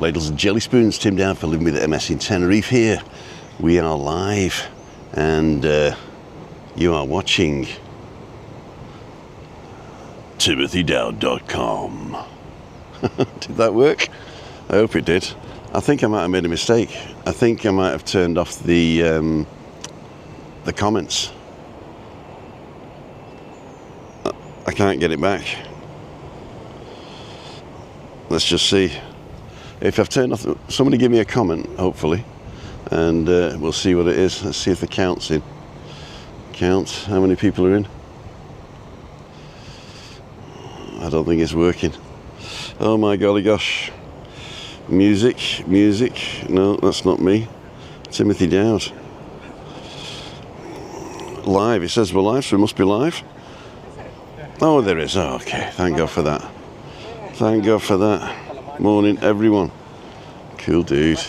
Ladles and jelly spoons, Tim down for living with MS in Tenerife here. We are live and you are watching TimothyDowd.com. Did that work? I hope it did. I think I might have made a mistake. I think I might have turned off the comments. I can't get it back. Let's just see. If I've turned off, somebody give me a comment, hopefully, and we'll see what it is. Let's see if the count's in. Count, how many people are in? I don't think it's working. Oh my golly gosh. Music, no, that's not me. Timothy Dowd. Live, it says we're live, so we must be live. Oh, there is, oh, okay, thank God for that. Thank God for that. Morning, everyone. Cool dude.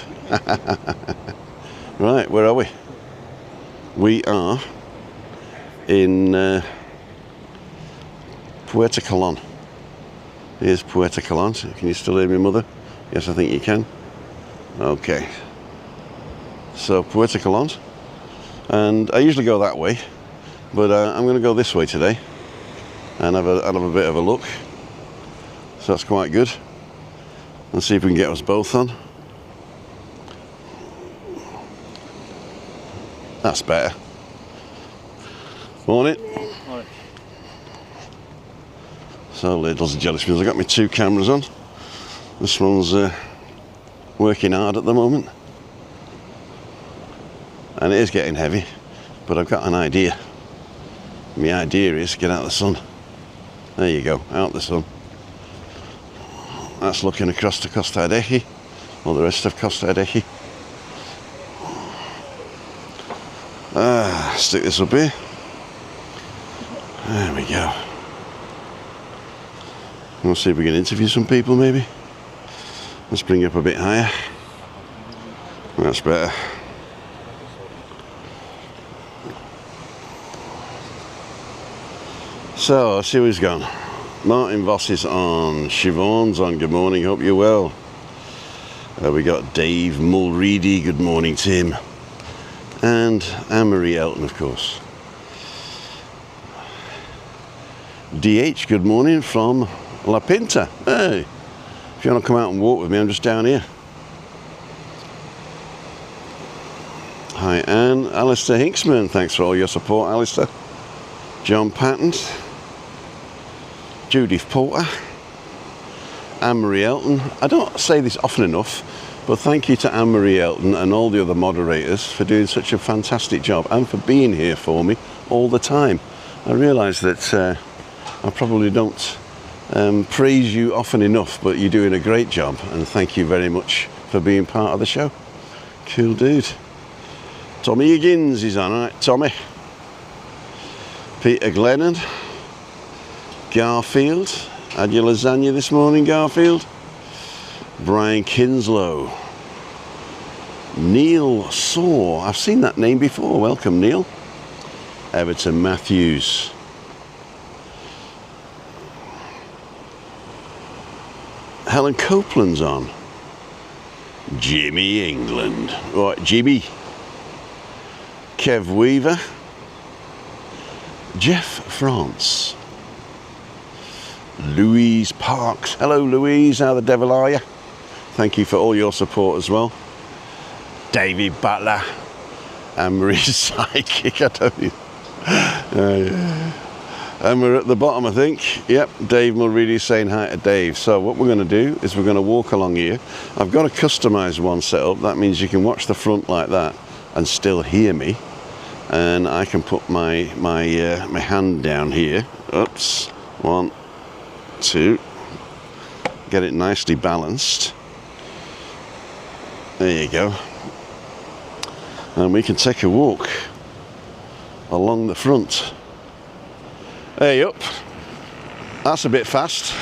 Right, where are we? We are in Puerto Colon. Here's Puerto Colon. Can you still hear me, Mother? Yes, I think you can. Okay. So, Puerto Colon. And I usually go that way, but I'm going to go this way today and have a bit of a look. So that's quite good. Let's see if we can get us both on. That's better. Morning. Morning. So, Ladles and jelly spoons. I've got my two cameras on. This one's working hard at the moment. And it is getting heavy, but I've got an idea. My idea is get out of the sun. There you go, out of the sun. That's looking across to Costa Adeje, or the rest of Costa Adeje. Stick this up here. There we go. We'll see if we can interview some people maybe. Let's bring it up a bit higher. That's better. So, let's see who's gone. Martin Voss is on. Siobhan's on. Good morning. Hope you're well. We got Dave Mulready. Good morning, Tim. And Anne-Marie Elton, of course. DH, good morning from La Pinta. Hey, if you want to come out and walk with me, I'm just down here. Hi, Anne. Alistair Hinksman. Thanks for all your support, Alistair. John Patton. Judith Porter, Anne-Marie Elton. I don't say this often enough, but thank you to Anne-Marie Elton and all the other moderators for doing such a fantastic job and for being here for me all the time. I realise that I probably don't praise you often enough, but you're doing a great job, and thank you very much for being part of the show. Cool dude. Tommy Higgins is on, alright, Tommy. Peter Glennon. Garfield, had your lasagna this morning, Garfield? Brian Kinslow. Neil Saw, I've seen that name before, welcome Neil. Everton Matthews. Helen Copeland's on. Jimmy England. Right, Jimmy. Kev Weaver. Jeff France. Louise Parks. Hello Louise, how the devil are you? Thank you for all your support as well. David Butler. Anne-Marie's psychic, I don't know. And we're at the bottom, I think. Yep, Dave Mulready saying hi to Dave. So what we're going to do is we're going to walk along here. I've got a customised one set up. That means you can watch the front like that and still hear me. And I can put my hand down here. Oops, 1, 2, get it nicely balanced. There you go. And we can take a walk along the front. Hey up. That's a bit fast.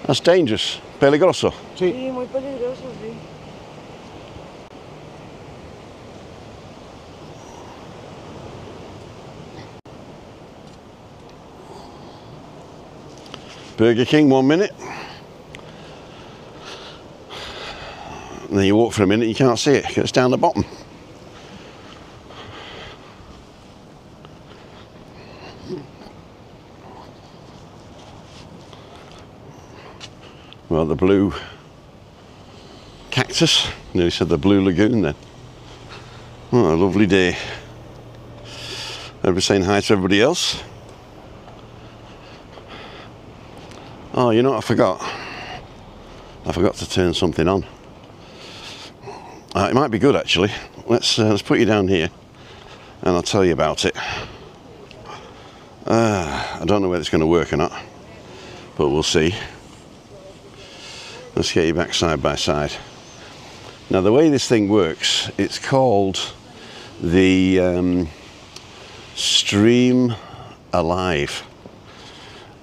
That's dangerous. Peligroso. Sí, muy peligroso, sí. Burger King 1 minute. And then you walk for a minute, you can't see it, it's down the bottom. Well, the blue cactus, nearly said the blue lagoon then. Oh, a lovely day. Everybody saying hi to everybody else. Oh, you know what I forgot? I forgot to turn something on. It might be good actually. Let's put you down here and I'll tell you about it. I don't know whether it's going to work or not, but we'll see. Let's get you back side by side. Now the way this thing works, it's called the StreamAlive,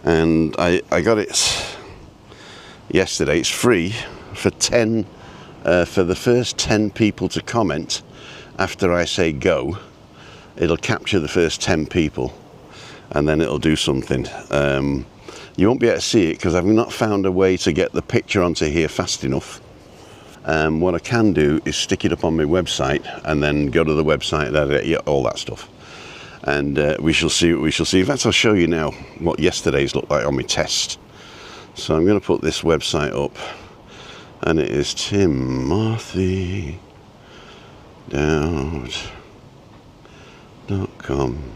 and I got it yesterday. It's free for the first 10 people to comment after I say go. It'll capture the first 10 people and then it'll do something. You won't be able to see it because I've not found a way to get the picture onto here fast enough. What I can do is stick it up on my website and then go to the website and all that stuff. And we shall see what we shall see. In fact, I'll show you now what yesterday's looked like on my test. So I'm going to put this website up, and it is timothy.com/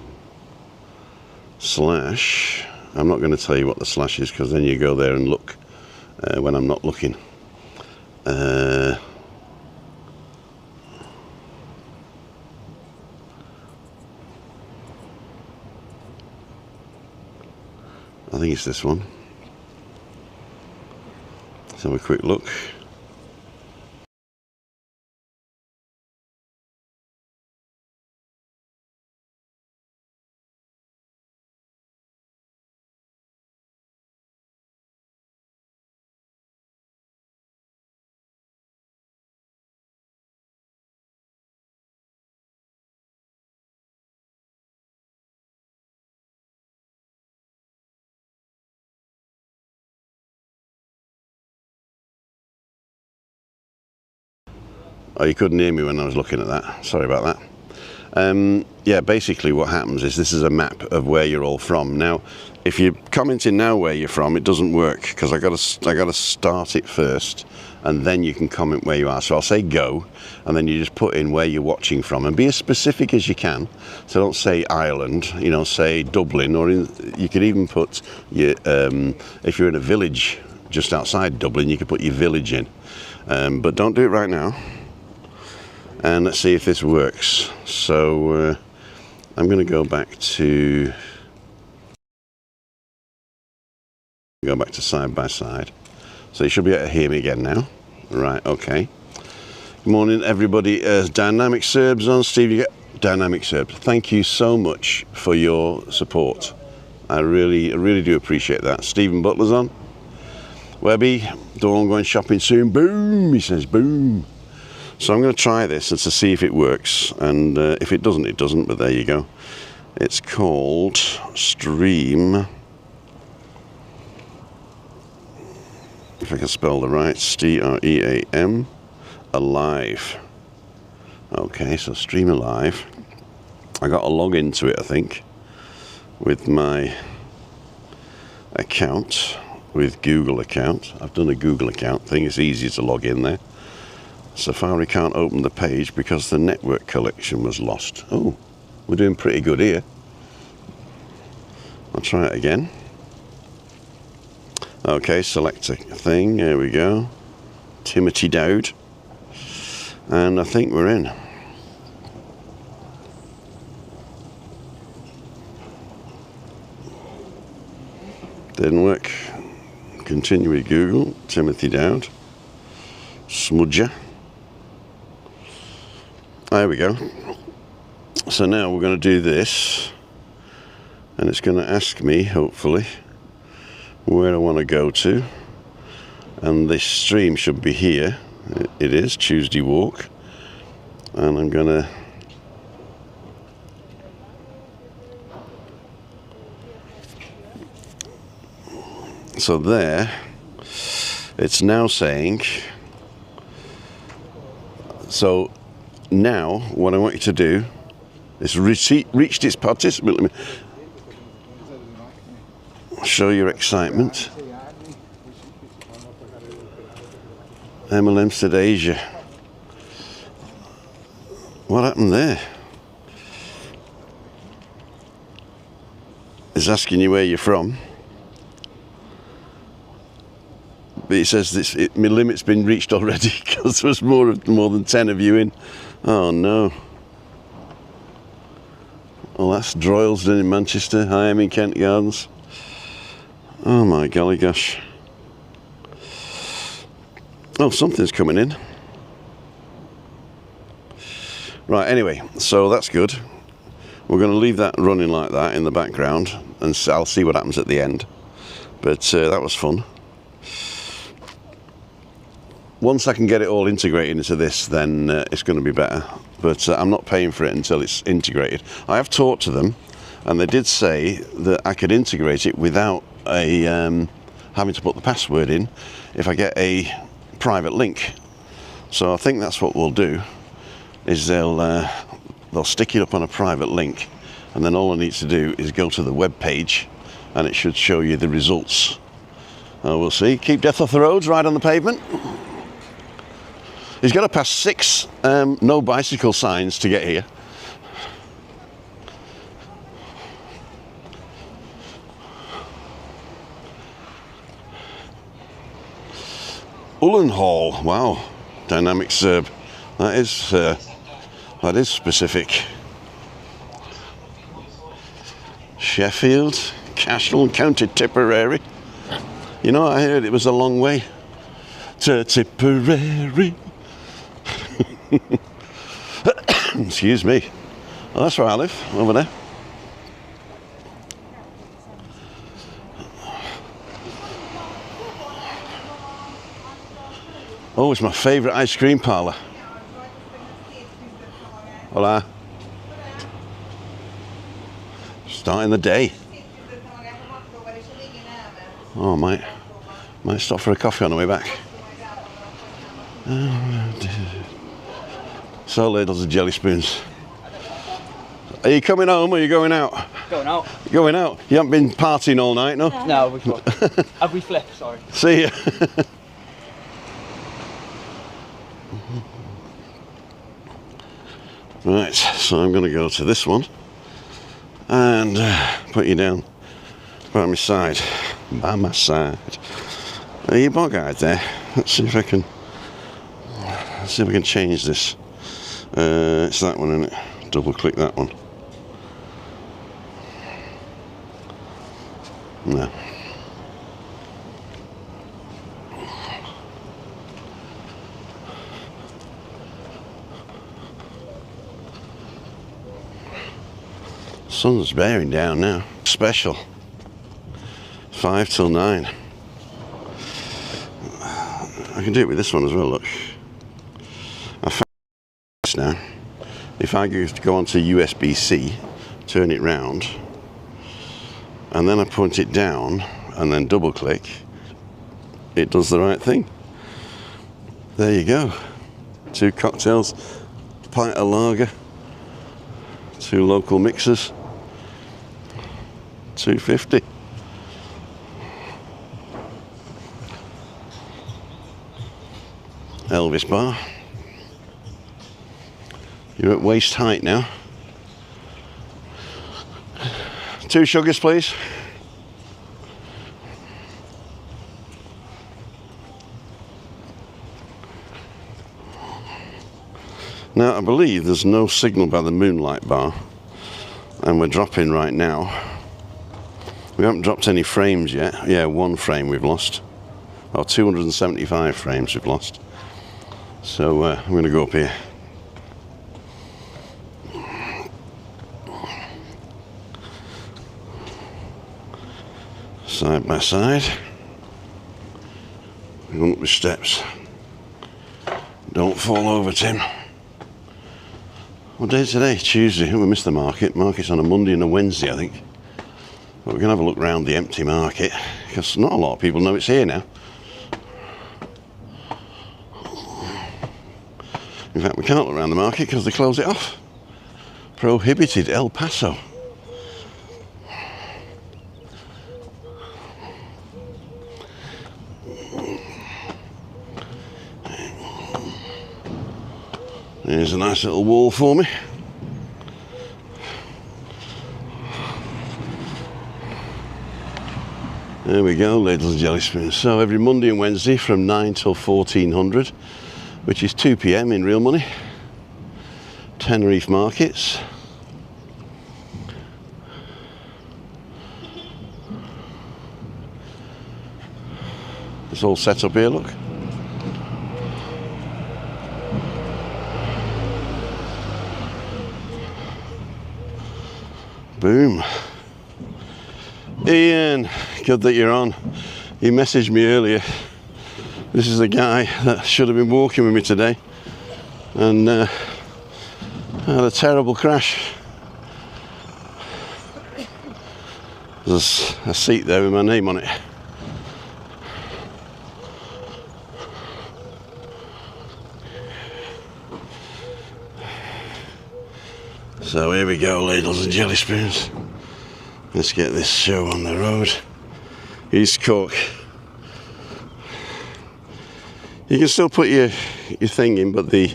I'm not going to tell you what the slash is because then you go there and look when I'm not looking. I think it's this one. Let's have a quick look. Oh, you couldn't hear me when I was looking at that. Sorry about that. Yeah, basically what happens is this is a map of where you're all from. Now, if you're commenting now where you're from, it doesn't work because I gotta start it first, and then you can comment where you are. So I'll say go, and then you just put in where you're watching from, and be as specific as you can. So don't say Ireland, you know, say Dublin, or you could even put your if you're in a village just outside Dublin, you could put your village in, but don't do it right now. And let's see if this works. So I'm going to go back to side by side. So you should be able to hear me again now. Right, okay. Good morning everybody. Dynamic Serbs on. Steve, you get Dynamic Serbs. Thank you so much for your support. I really do appreciate that. Stephen Butler's on. Webby, Dawn going shopping soon. Boom, he says boom. So I'm going to try this and to see if it works, and if it doesn't, it doesn't, but there you go. It's called Stream, if I can spell the right, StreamAlive. Okay, so StreamAlive. I got to log into it, I think, with my account, with Google account. I've done a Google account thing, it's easy to log in there. Safari can't open the page because the network connection was lost. Oh, we're doing pretty good here. I'll try it again. Okay, select a thing, there we go. Timothy Dowd. And I think we're in. Didn't work. Continue with Google, Timothy Dowd. Smudger. There we go. So now we're going to do this, and it's going to ask me, hopefully, where I want to go to, and this stream should be here. It is Tuesday Walk, and I'm going to So there, it's now saying, so now what I want you to do is reached its participant limit. Show your excitement. MLM said Asia. What happened there? It's asking you where you're from. But it says my limit's been reached already because there was more than 10 of you in. Oh no. Well, that's Droylsden in Manchester. Hi, I'm in Kent Gardens. Oh my golly gosh. Oh, something's coming in. Right, anyway, so that's good. We're going to leave that running like that in the background, and I'll see what happens at the end. But that was fun. Once I can get it all integrated into this, then it's going to be better. But I'm not paying for it until it's integrated. I have talked to them, and they did say that I could integrate it without having to put the password in if I get a private link. So I think that's what we'll do, is they'll stick it up on a private link, and then all I need to do is go to the web page, and it should show you the results. We'll see. Keep death off the roads, ride on the pavement. He's got to pass 6 no bicycle signs to get here. Ullenhall, wow, dynamic Serb. That is specific. Sheffield, Cashel, County Tipperary. You know, I heard it was a long way to Tipperary. Excuse me. Well, that's where I live, over there. Oh, it's my favourite ice cream parlour. Hola. Starting the day. Oh, might stop for a coffee on the way back. So, Ladles and jellyspoons. Are you coming home or are you going out? Going out. Going out? You haven't been partying all night, no? No, we've got. Have we flipped? Sorry. See ya. Right, so I'm going to go to this one and put you down by my side. By my side. Are you bog-eyed there? Let's see if I can change this. It's that one, isn't it? Double click that one. No. Sun's bearing down now. Special. 5 till 9. I can do it with this one as well, look. I found this now. If I go onto USB-C, turn it round, and then I point it down, and then double click, it does the right thing. There you go. 2 cocktails, pint of lager, 2 local mixers, $2.50. Elvis bar. You're at waist height now. 2 sugars, please. Now, I believe there's no signal by the Moonlight bar, and we're dropping right now. We haven't dropped any frames yet. Yeah, 1 frame we've lost. Or 275 frames we've lost. So I'm going to go up here. Side by side. Going up the steps. Don't fall over, Tim. What day is today? Tuesday. We missed the market. Market's on a Monday and a Wednesday, I think. But we're going to have a look around the empty market because not a lot of people know it's here now. In fact, we can't look around the market because they close it off. Prohibited El Paso. There's a nice little wall for me. There we go, Ladles and jelly spoons. So every Monday and Wednesday from 9 till 1400, which is 2 p.m. in real money. Tenerife markets. It's all set up here, look. Boom. Ian, good that you're on. He messaged me earlier. This is the guy that should have been walking with me today and had a terrible crash. There's a seat there with my name on it. So here we go, Ladles and jelly spoons. Let's get this show on the road. East Cork. You can still put your thing in, but the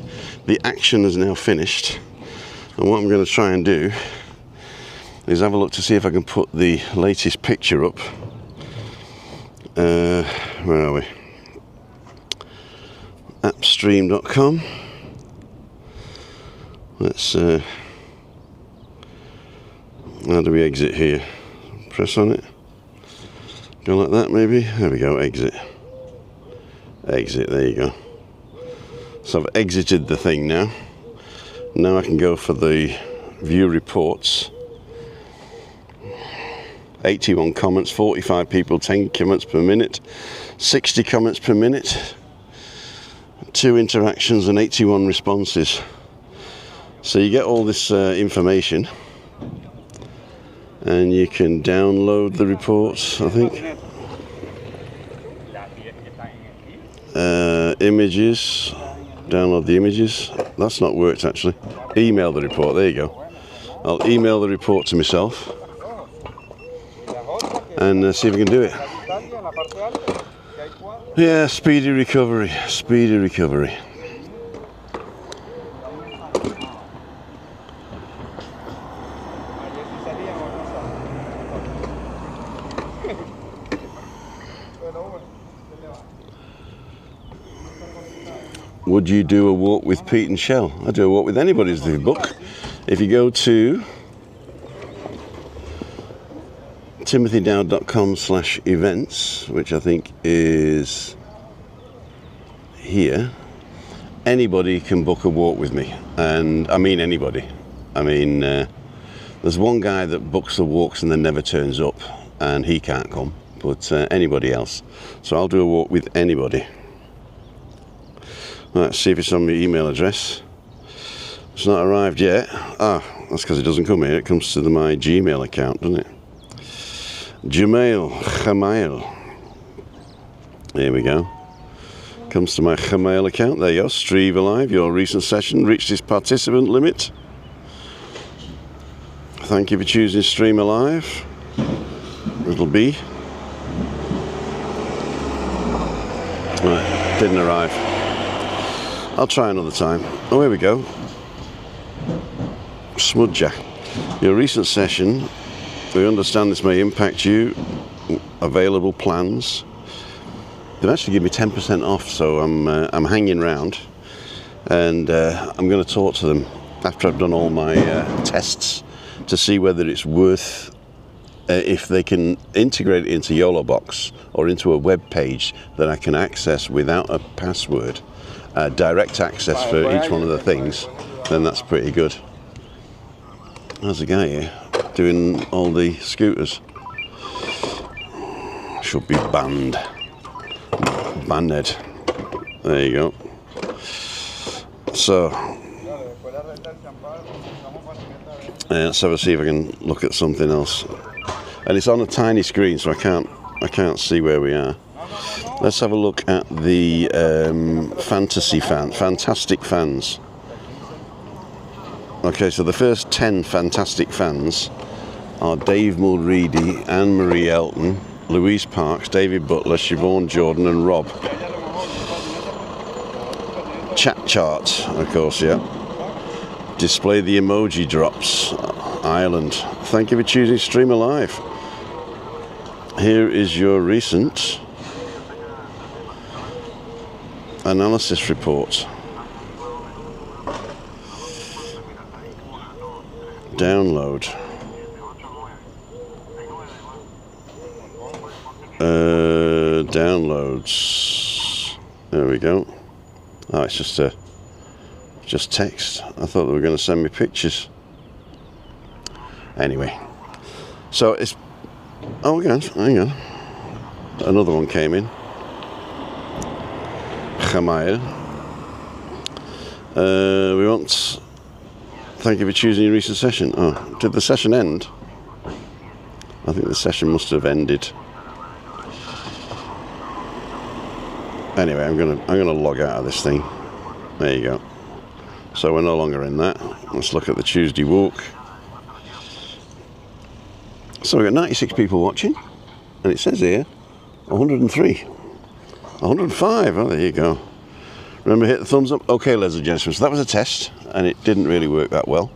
action is now finished. And what I'm going to try and do is have a look to see if I can put the latest picture up. Where are we? Appstream.com. Let's how do we exit here? Press on it. Go like that maybe. There we go, exit. Exit, there you go. So I've exited the thing now. Now I can go for the view reports. 81 comments, 45 people, 10 comments per minute, 60 comments per minute, 2 interactions and 81 responses. So you get all this information. And you can download the reports, I think. Images. Download the images. That's not worked actually. Email the report. There you go. I'll email the report to myself and see if we can do it. Yeah, speedy recovery. Speedy recovery. Would you do a walk with Pete and Shell? I do a walk with anybody's the book. If you go to timothydowd.com/events, which I think is here, anybody can book a walk with me. And I mean anybody. I mean, there's one guy that books the walks and then never turns up, and he can't come, but anybody else. So I'll do a walk with anybody. Let's see if it's on my email address. It's not arrived yet. Ah, that's because it doesn't come here. It comes to my Gmail account, doesn't it? Gmail. There we go. Comes to my Gmail account. There you go. StreamAlive. Your recent session reached its participant limit. Thank you for choosing StreamAlive. Little B. Right, didn't arrive. I'll try another time. Oh, here we go. Smudger. Your recent session. We understand this may impact you. Available plans. They've actually given me 10% off, so I'm hanging around, and I'm going to talk to them after I've done all my tests to see whether it's worth. If they can integrate it into YOLO Box or into a web page that I can access without a password. Direct access for each one of the things, then that's pretty good. There's a guy here doing all the scooters. Should be banned. Banned. There you go. So, let's have a see if I can look at something else. and it's on a tiny screen, so I can't see where we are. Let's have a look at the fantastic fans. Okay, so the first 10 fantastic fans are Dave Mulready, Anne-Marie Elton, Louise Parks, David Butler, Siobhan Jordan and Rob. Chat chart, of course, yeah. Display the emoji drops, Ireland. Thank you for choosing StreamAlive. Here is your recent analysis report. Download. Downloads. There we go. Oh, it's just text. I thought they were going to send me pictures. Anyway, so it's. Oh, hang on. Another one came in. Khamail. We want. Thank you for choosing your recent session. Oh, did the session end? I think the session must have ended. Anyway, I'm gonna log out of this thing. There you go. So we're no longer in that. Let's look at the Tuesday walk. So we've got 96 people watching, and it says here 103, 105. Oh, there you go. Remember, hit the thumbs up. Okay, ladies and gentlemen. So that was a test, and it didn't really work that well.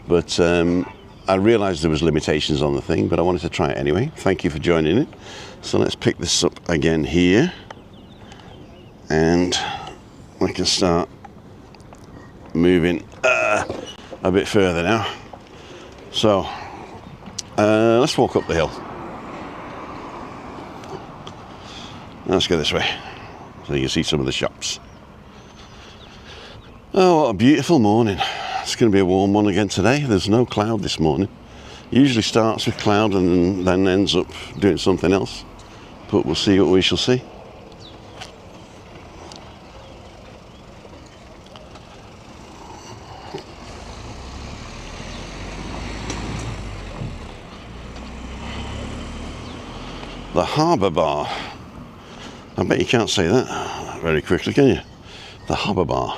But I realised there was limitations on the thing, but I wanted to try it anyway. Thank you for joining it. So let's pick this up again here. And we can start moving a bit further now. So let's walk up the hill. Let's go this way so you can see some of the shops. Oh, what a beautiful morning. It's going to be a warm one again today. There's no cloud this morning. Usually starts with cloud and then ends up doing something else. But we'll see what we shall see. The Harbour Bar. I bet you can't say that very quickly, can you? The Harbour Bar.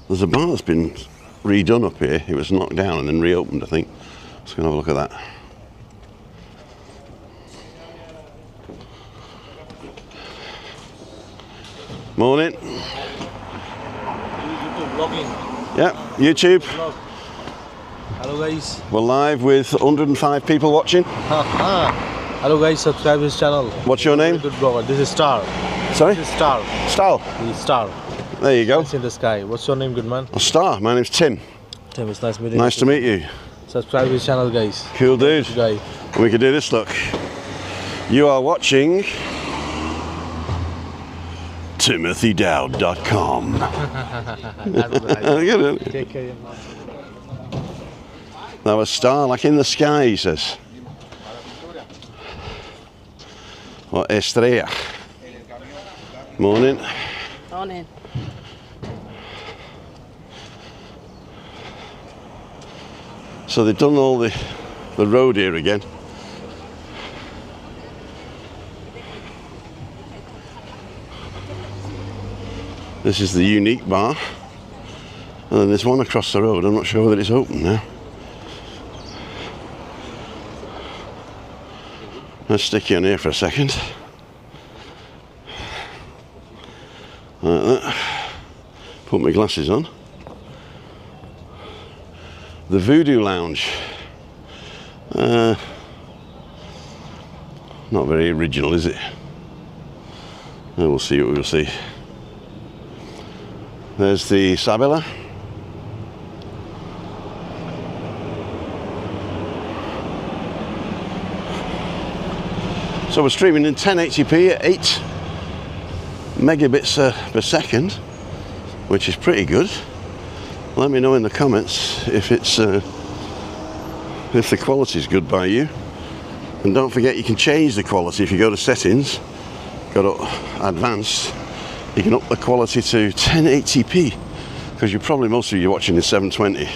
There's a bar that's been redone up here. It was knocked down and then reopened, I think. Let's go and have a look at that. Morning. Yeah, YouTube. Hello guys. We're live with 105 people watching. Hello guys, subscribe his channel. What's your name? Good brother. This is Star. Sorry? This is Star. Star. This is Star. There you go. It's in the sky. What's your name, good man? A Star. My name's Tim. Tim, it's nice meeting you. Nice to meet you. Subscribe his channel, guys. Cool dude. Guy. We can do this, look. You are watching TimothyDowd.com. Take care. Now a star like in the sky, he says. Or estrella. Morning. Morning. So they've done all the road here again. This is the unique bar. And then there's one across the road. I'm not sure whether it's open now. Let's stick you on here for a second. Like that. Put my glasses on. The Voodoo Lounge. Not very original, is it? We'll see what we'll see. There's the Sabella. So we're streaming in 1080p at 8 megabits per second, which is pretty good. Let me know in the comments if it's if the quality is good by you. And don't forget, you can change the quality if you go to settings, go to advanced. You can up the quality to 1080p because you're probably most of you watching in 720.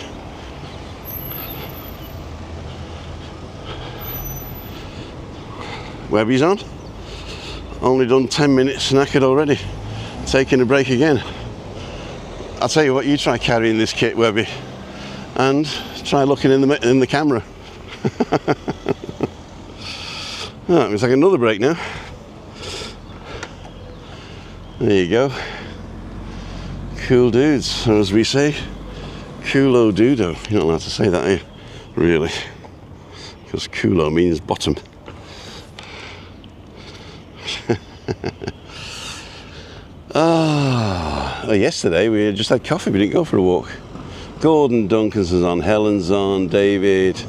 Webby's on. Only done 10 minutes, knackered already. Taking a break again. I'll tell you what, you try carrying this kit, Webby, and try looking in the camera. Oh, it's like another break now. There you go. Cool dudes, or as we say, culo dudo. You're not allowed to say that, are you? Really? Because culo means bottom. Well, yesterday we just had coffee, we didn't go for a walk. Gordon Duncan's is on, Helen's on, David,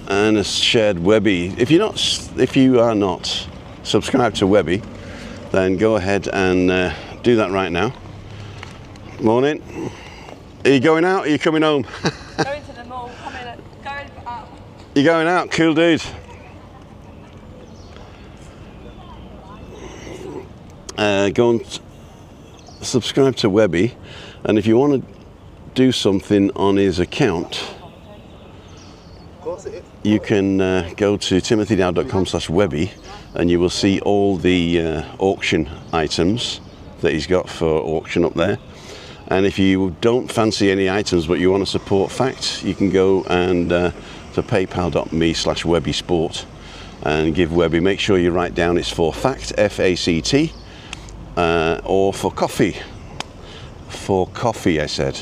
and a shared Webby. If you are not subscribed to Webby, then go ahead and do that right now. Morning. Are you going out or are you coming home? Going to the mall, going out. You're going out, cool dude. Go and subscribe to Webby, and if you want to do something on his account, you can go to timothydowd.com/Webby, and you will see all the auction items that he's got for auction up there. And if you don't fancy any items but you want to support Fact, you can go and to paypal.me/WebbySport and give Webby. Make sure you write down it's for Fact, F-A-C-T, or for coffee. For coffee, I said.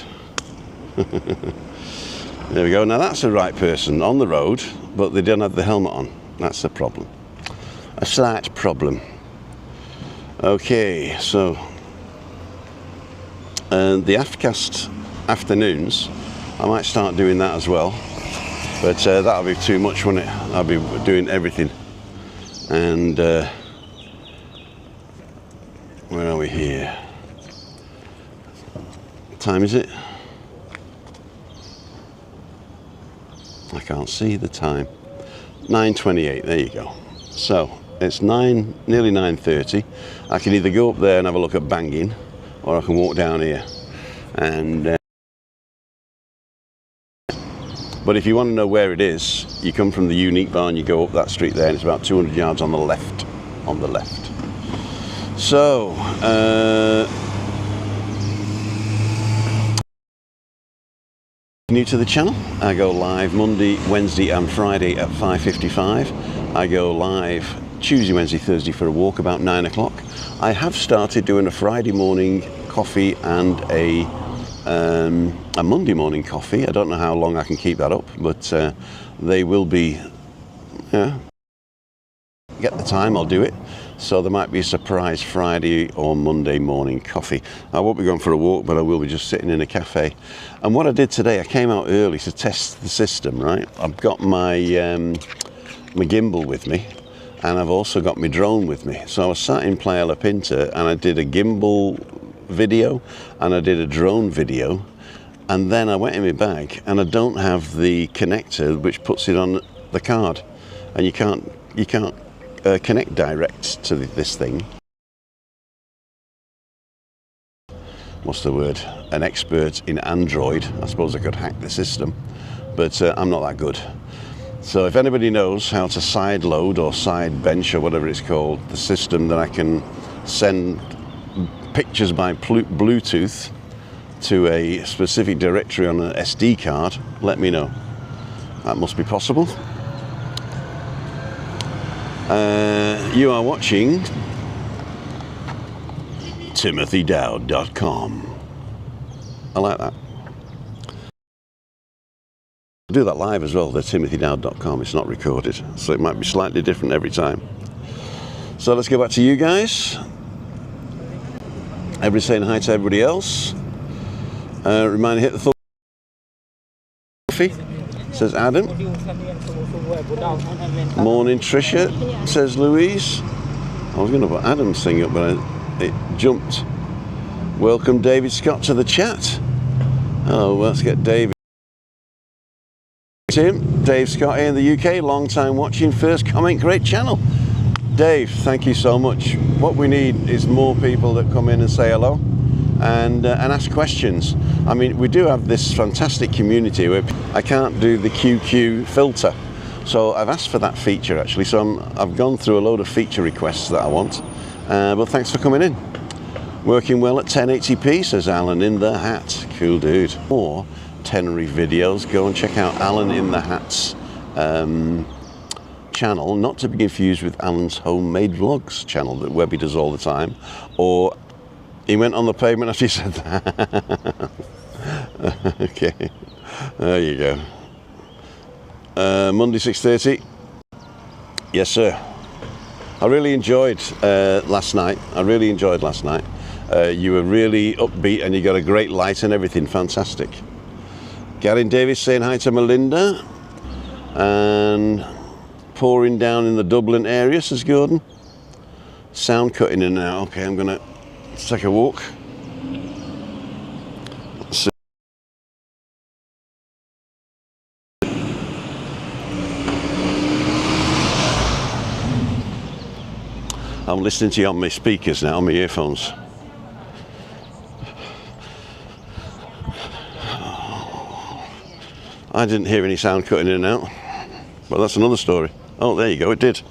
There we go. Now that's the right person on the road, but they don't have the helmet on. That's the problem. A slight problem. Okay, so the Aftcast afternoons, I might start doing that as well, but that'll be too much, won't it? I'll be doing everything. And where are we here? What time is it? I can't see the time. 9:28, there you go. So it's nearly 9:30. I can either go up there and have a look at Banging, or I can walk down here. And but if you want to know where it is, you come from the Unique Bar and you go up that street there, and it's about 200 yards on the left. On the left. So new to the channel, I go live Monday, Wednesday and Friday at 5:55. I go live Tuesday, Wednesday, Thursday for a walk about 9 o'clock. I have started doing a Friday morning coffee and a Monday morning coffee. I don't know how long I can keep that up, but they will be, get the time, I'll do it. So there might be a surprise Friday or Monday morning coffee. I won't be going for a walk, but I will be just sitting in a cafe. And what I did today, I came out early to test the system, right? I've got my gimbal with me, and I've also got my drone with me. So I was sat in Playa La Pinta, and I did a gimbal video, and I did a drone video, and then I went in my bag, and I don't have the connector which puts it on the card, and you can't connect direct to this thing. What's the word? An expert in Android. I suppose I could hack the system, but I'm not that good. So if anybody knows how to side load or side bench or whatever it's called, the system that I can send pictures by Bluetooth to a specific directory on an SD card, let me know. That must be possible. You are watching timothydowd.com. I like that. I do that live as well, the timothydowd.com. It's not recorded, so it might be slightly different every time. So let's go back to you guys. Everybody saying hi to everybody else. Remind you, hit the thumb. Coffee, says Adam. Morning, Tricia, says Louise. I was going to put Adam's thing up, but it jumped. Welcome, David Scott, to the chat. Oh, let's get David. Tim, Dave Scott here in the UK, long time watching, first comment, great channel. Dave, thank you so much. What we need is more people that come in and say hello, and ask questions. I mean, we do have this fantastic community where I can't do the QQ filter, so I've asked for that feature actually. So I've gone through a load of feature requests that I want. But thanks for coming in. Working well at 1080p, says Alan in the Hat. Cool dude. More Tenerife videos, go and check out Alan in the Hat's channel, not to be confused with Alan's homemade vlogs channel that Webby does all the time. Or he went on the pavement after he said that. Okay, there you go. Monday 6:30. Yes sir. I really enjoyed last night. You were really upbeat and you got a great light and everything. Fantastic. Gary Davis saying hi to Melinda. And pouring down in the Dublin area, says Gordon. Sound cutting in now. Okay, I'm gonna take a walk. So I'm listening to you on my speakers now, on my earphones. I didn't hear any sound cutting in and out. Well, that's another story. Oh, there you go, it did.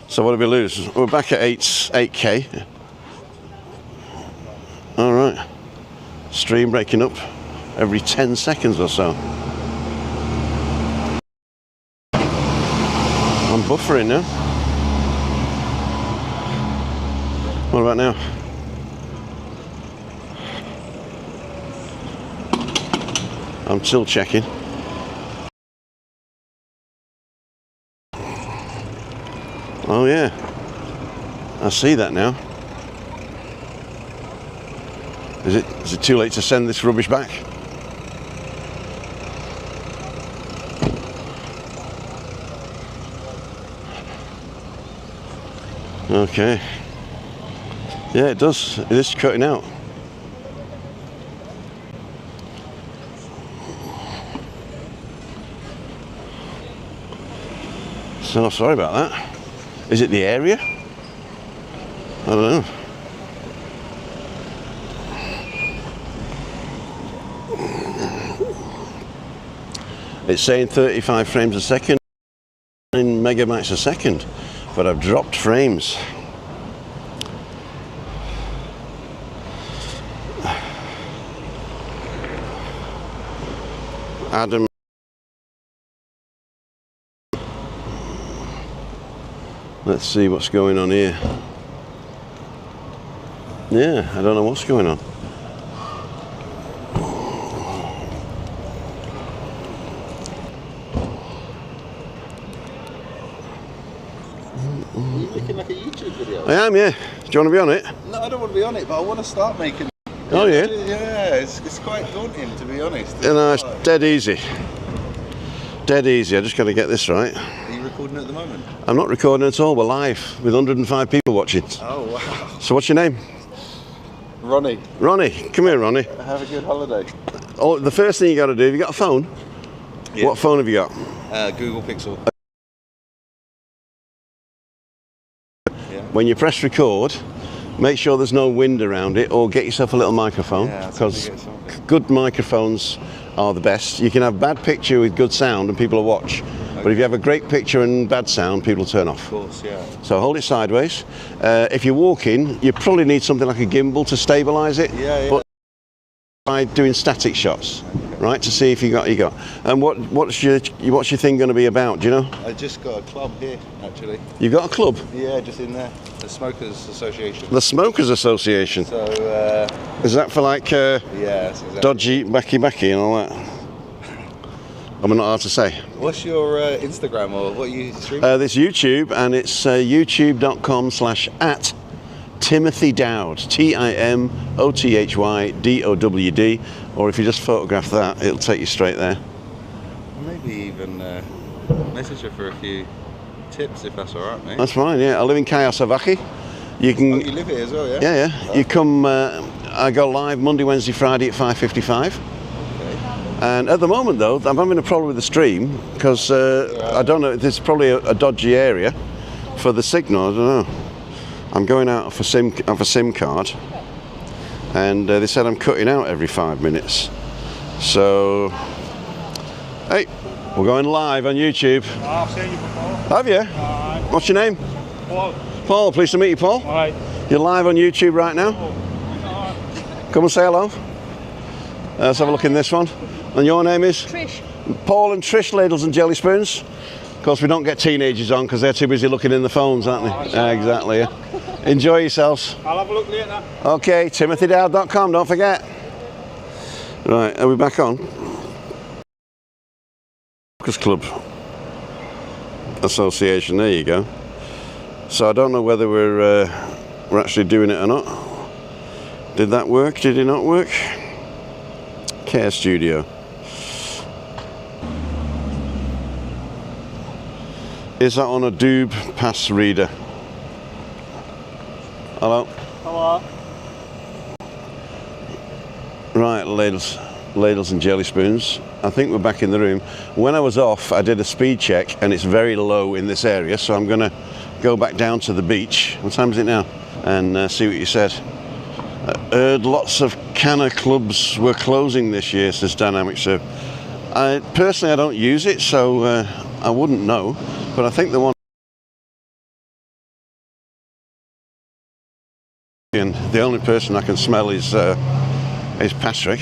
So what did we lose? We're back at 8K. All right. Stream breaking up every 10 seconds or so. I'm buffering now. What about now? I'm still checking. Oh yeah, I see that now. Is it too late to send this rubbish back? Okay. Yeah, it does. It is cutting out. So sorry about that. Is it the area? I don't know. It's saying 35 frames a second in megabytes a second, but I've dropped frames. Adam. Let's see what's going on here. Yeah, I don't know what's going on. Are you making like a YouTube video? I am, yeah. Do you want to be on it? No, I don't want to be on it, but I want to start making. Oh yeah? Yeah, it's quite daunting to be honest. You know, it's dead easy. Dead easy, I just got to get this right. Are you recording at the moment? I'm not recording at all, we're live with 105 people watching. Oh wow. So what's your name? Ronnie. Ronnie, come here Ronnie. Have a good holiday. Oh, the first thing you got to do, have you got a phone? Yeah. What phone have you got? Google Pixel. Yeah. When you press record, make sure there's no wind around it, or get yourself a little microphone, Yeah, because good microphones are the best. You can have bad picture with good sound and people will watch. Okay. But if you have a great picture and bad sound, people will turn off. Of course, yeah. So hold it sideways. If you're walking, you probably need something like a gimbal to stabilise it. Yeah, yeah. But by doing static shots, okay. Right, to see if you got. And what's your thing going to be about? Do you know? I just got a club here, actually. You got a club? Yeah, just in there. The Smokers Association. The Smokers Association. So. Is that for like yeah, that's exactly. dodgy backy and all that? I'm not hard to say. What's your Instagram or what are you streaming? This YouTube, and it's youtube.com/@Timothy Dowd, TimothyDowd, or if you just photograph that, it'll take you straight there. Maybe even message her for a few tips if that's all right, mate. That's fine. Yeah, I live in Kayasavaki. You can. Oh, you live here as well, yeah? Yeah. Oh. You come. I go live Monday, Wednesday, Friday at 5:55. And at the moment, though, I'm having a problem with the stream because I don't know. There's probably a dodgy area for the signal. I don't know. I'm going out of a SIM card, and they said I'm cutting out every 5 minutes. So, hey, we're going live on YouTube. I've seen you before. Have you? What's your name? Paul. Paul, pleased to meet you, Paul. All right. You're live on YouTube right now. Come and say hello. Let's have a look in this one. And your name is? Trish. Paul and Trish, Ladles and Jelly Spoons. Of course, we don't get teenagers on because they're too busy looking in the phones, aren't they? Exactly. Yeah. Enjoy yourselves. I'll have a look later. Okay, timothydowd.com, don't forget. Right, are we back on? Focus Club Association, there you go. So I don't know whether we're actually doing it or not. Did that work? Did it not work? Care Studio. Is that on a Doob pass reader? Hello? Hello. Right, ladles and jelly spoons. I think we're back in the room. When I was off, I did a speed check and it's very low in this area, so I'm gonna go back down to the beach. What time is it now? And see what you said. Heard lots of canna clubs were closing this year, says Dynamic Surf. Personally, I don't use it, so I wouldn't know. But I think the one, and the only person I can smell is Patrick.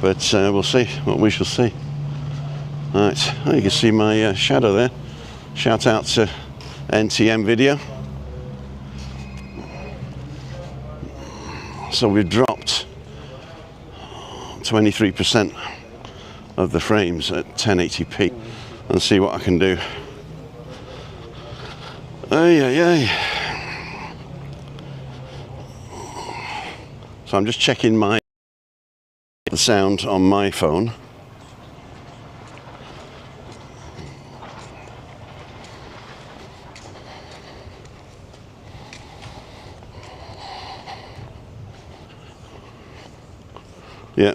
But we'll see what we shall see. Right, oh, you can see my shadow there. Shout out to NTM Video. So we've dropped 23% of the frames at 1080p. And see what I can do. Ay. So I'm just checking the sound on my phone. Yeah.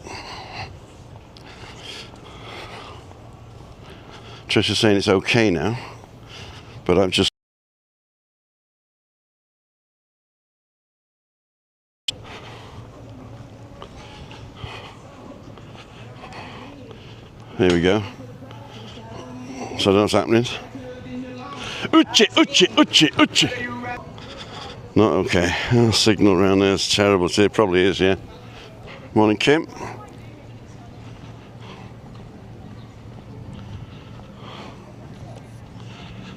Trisha's saying it's okay now, but I've just here we go. So that's happening. Uchi. Not okay. The signal around there is terrible. It probably is, yeah. Morning, Kim.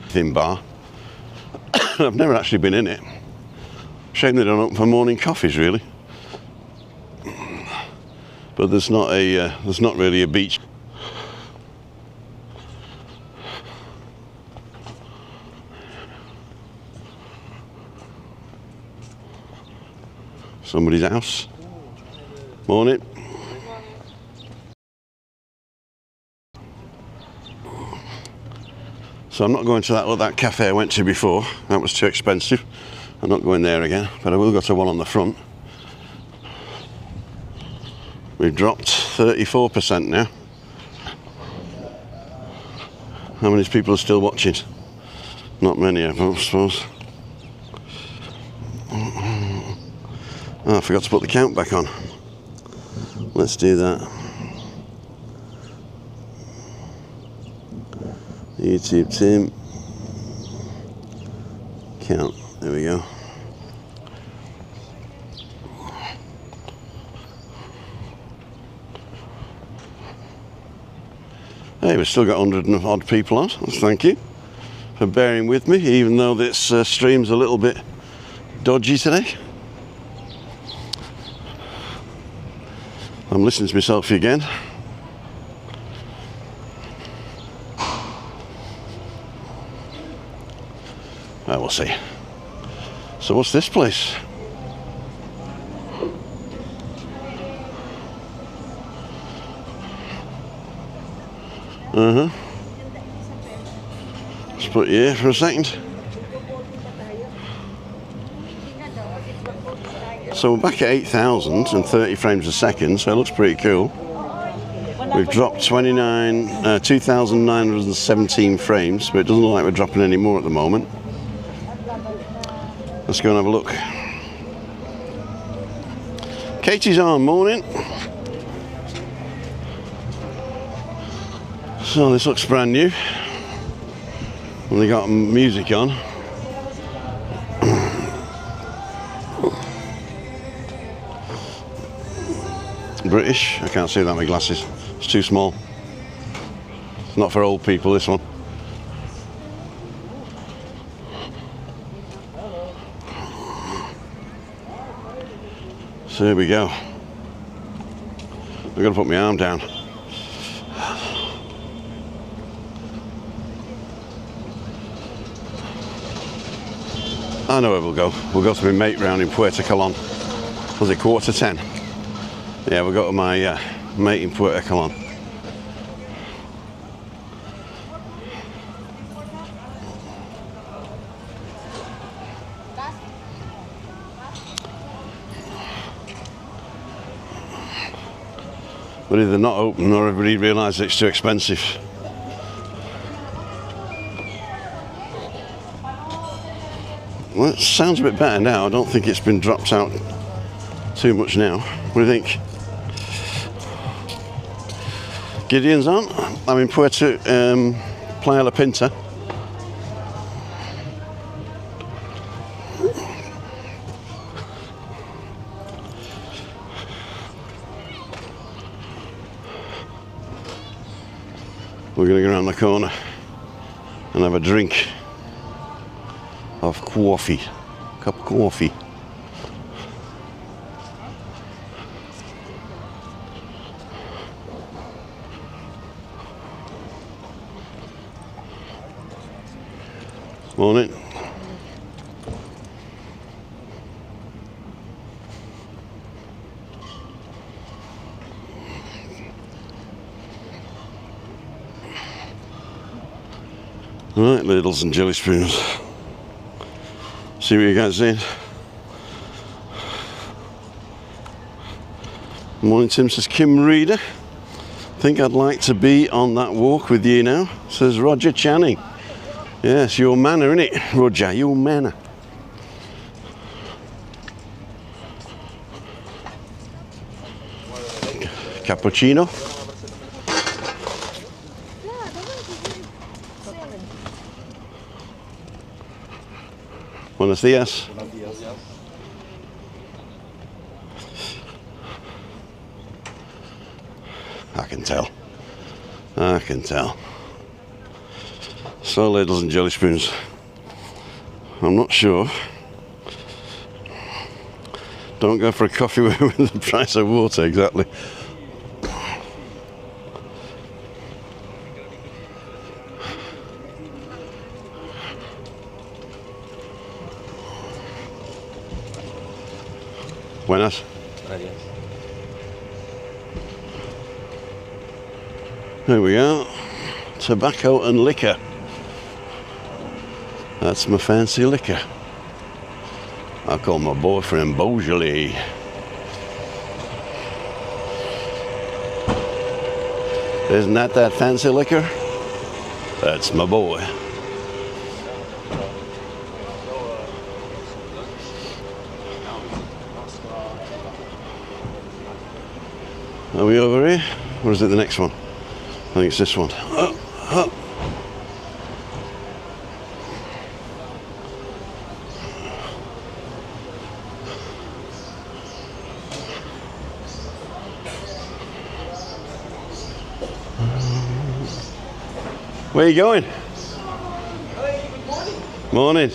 Thin bar. I've never actually been in it. Shame they don't open for morning coffees, really. But there's not really a beach. Somebody's house. Morning. So I'm not going to that cafe I went to before. That was too expensive. I'm not going there again, but I will go to one on the front. We've dropped 34% now. How many people are still watching? Not many, I suppose. Oh, I forgot to put the count back on. Let's do that. YouTube team. Count. There we go. Hey, we've still got 100 and odd people on. Thank you for bearing with me, even though this stream's a little bit dodgy today. I'm listening to myself again. We'll see. So what's this place? Let's put you here for a second. So we're back at 8,030 frames a second, so it looks pretty cool. We've dropped 2,917 frames, but it doesn't look like we're dropping any more at the moment. Let's go and have a look. Katie's on, morning. So this looks brand new. And they got music on. British. I can't see without my glasses. It's too small. It's not for old people, this one. So here we go. I've got to put my arm down. I know where we'll go. We'll go to my mate round in Puerto Colon. Was it 9:45? Yeah, we'll go to my mate in Puerto Colon. But either not open or everybody realises it's too expensive. Well, it sounds a bit better now. I don't think it's been dropped out too much now. What do you think? Gideon's on. I'm in Puerto Playa La Pinta. We're going to go around the corner and have a drink of coffee, cup of coffee. Morning. Right, ladles and jelly spoons. See what you guys saying. Morning, Tim, says Kim Reader. Think I'd like to be on that walk with you now, says Roger Channing. Yes, your manner, innit, Roger, your manner. Cappuccino. Buenos días. I can tell. I can tell. So, ladles and jelly spoons. I'm not sure. Don't go for a coffee with the price of water, exactly. Buenas. There we are. Tobacco and liquor. That's my fancy liquor. I call my boyfriend Beaujolais. Isn't that fancy liquor? That's my boy. Are we over here? Or is it the next one? I think it's this one. Up, up. Where are you going? Morning.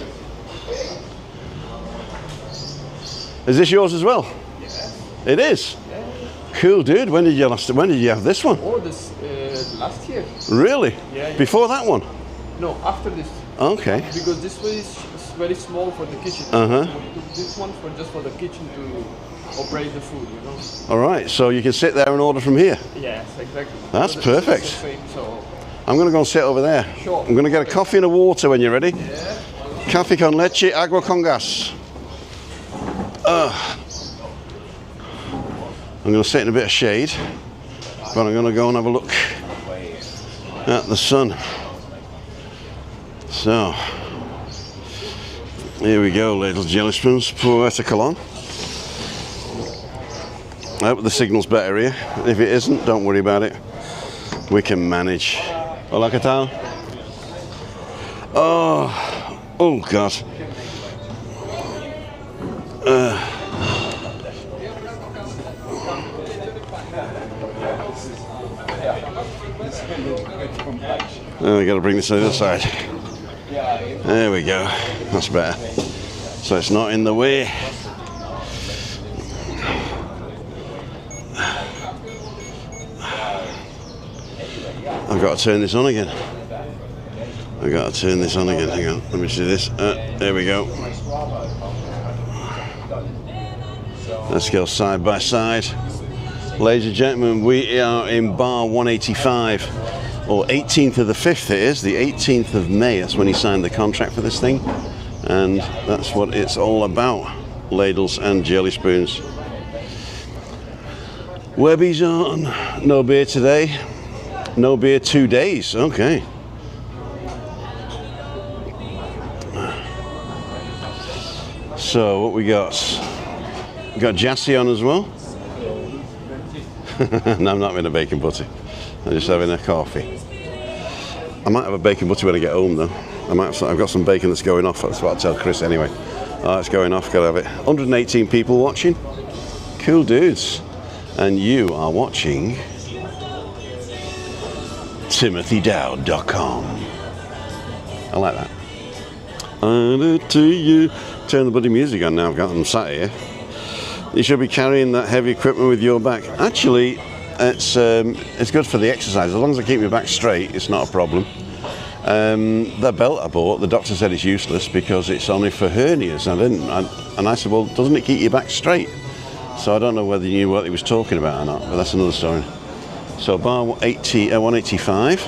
Is this yours as well? Yes. It is? Yeah. Cool, dude. When did you have this one? Oh, this last year. Really? Yeah. Before that one? No, after this. Okay. Because this was very small for the kitchen. Uh-huh. So we took this one for just for the kitchen to operate the food, you know. All right, so you can sit there and order from here. Yes, exactly. That's So perfect. this is the same, so I'm going to go and sit over there. Sure. I'm going to get a coffee and a water when you're ready. yeah. Café con leche, agua con gas. I'm going to sit in a bit of shade, but I'm going to go and have a look at the sun. So, Here we go, Ladles, jellyspoons, Puerto Colon. I hope the signal's better here. If it isn't, don't worry about it. We can manage. Hola, ¿qué tal? Oh God. Oh, we got to bring this to the other side. There we go. That's better. So it's not in the way. I've got to turn this on again. Hang on, let me see this. There we go. Let's go side by side. Ladies and gentlemen, we are in bar 185. Or 18th of the 5th it is, the 18th of May. That's when he signed the contract for this thing. And that's what it's all about. Ladles and jellyspoons. Webby's on. No beer today. No beer 2 days. Okay. So what we got? We got Jassy on as well. No, I'm not having a bacon butty. I'm just having a coffee. I might have a bacon butty when I get home though. I've got some bacon that's going off. That's what I'll tell Chris anyway. Oh, it's going off. Gotta have it. 118 people watching. Cool dudes. And you are watching TimothyDowd.com. I like that. To you. Turn the bloody music on now. I've got them sat here. You should be carrying that heavy equipment with your back. Actually, it's good for the exercise. As long as I keep my back straight, it's not a problem. The belt I bought, the doctor said it's useless because it's only for hernias. And I said, well, doesn't it keep your back straight? So I don't know whether you knew what he was talking about or not, but that's another story. So bar 185.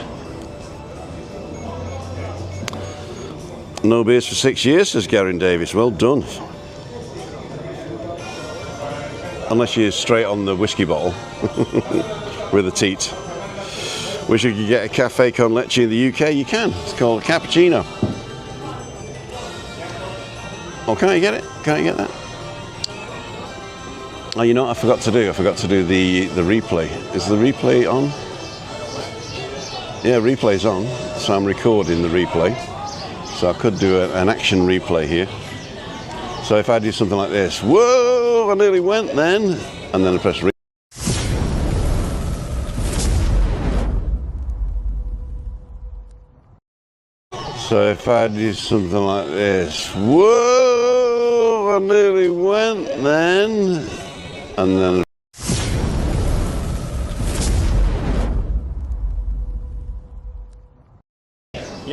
No beers for 6 years, says Garen Davis. Well done. Unless you're straight on the whiskey bottle with a teat. Wish you could get a cafe con leche in the UK. You can. It's called a cappuccino. Oh, can't you get it? Can't you get that? Oh, you know what I forgot to do? I forgot to do the replay. Is the replay on? Yeah, replay's on. So I'm recording the replay. So I could do an action replay here. So if I do something like this, whoa, I nearly went then, and then I press replay. So if I do something like this, whoa, I nearly went then, and then.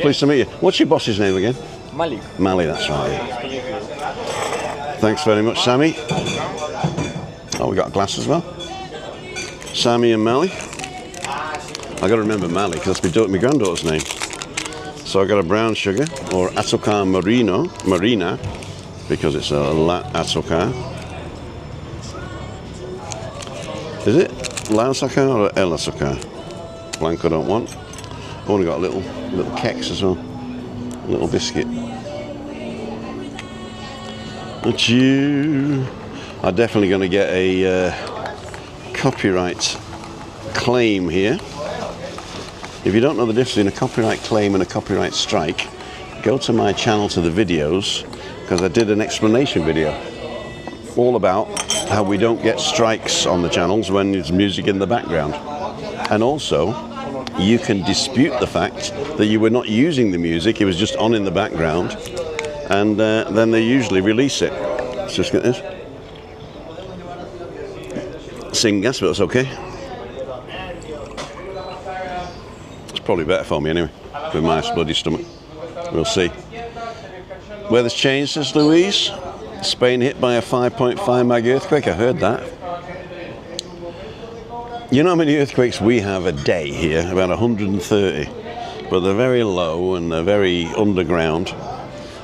Pleased to meet you. What's your boss's name again? Malik. Mali, that's right. Thanks very much, Sammy. Oh, we got a glass as well. Sammy and Mali. I got to remember Mali because that's my granddaughter's name. So I got a brown sugar or azúcar marina because it's a la azúcar. Is it la azúcar or el azúcar? Blanco don't want. I've only got a little keks as well. A little biscuit. That's you. I'm definitely going to get a copyright claim here. If you don't know the difference between a copyright claim and a copyright strike, go to my channel to the videos, because I did an explanation video all about how we don't get strikes on the channels when there's music in the background. And also, you can dispute the fact that you were not using the music, it was just on in the background, and then they usually release it. Let's just get this. Sing gas, but that's okay. It's probably better for me anyway, with my bloody stomach. We'll see. Weather's changed, says Louise. Spain hit by a 5.5 mag earthquake, I heard that. You know how many earthquakes we have a day here? About 130. But they're very low and they're very underground.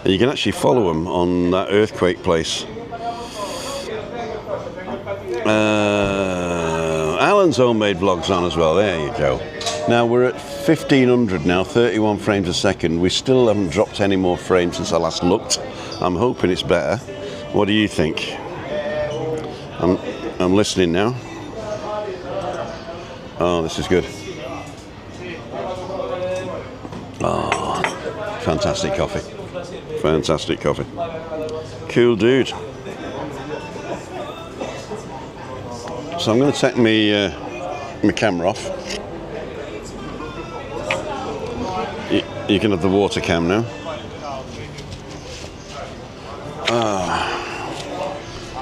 And you can actually follow them on that earthquake place. Alan's homemade vlog's on as well. There you go. Now we're at 1500 now, 31 frames a second. We still haven't dropped any more frames since I last looked. I'm hoping it's better. What do you think? I'm listening now. Oh, this is good. Oh, fantastic coffee. Fantastic coffee. Cool dude. So I'm going to take my camera off. You can have the water cam now.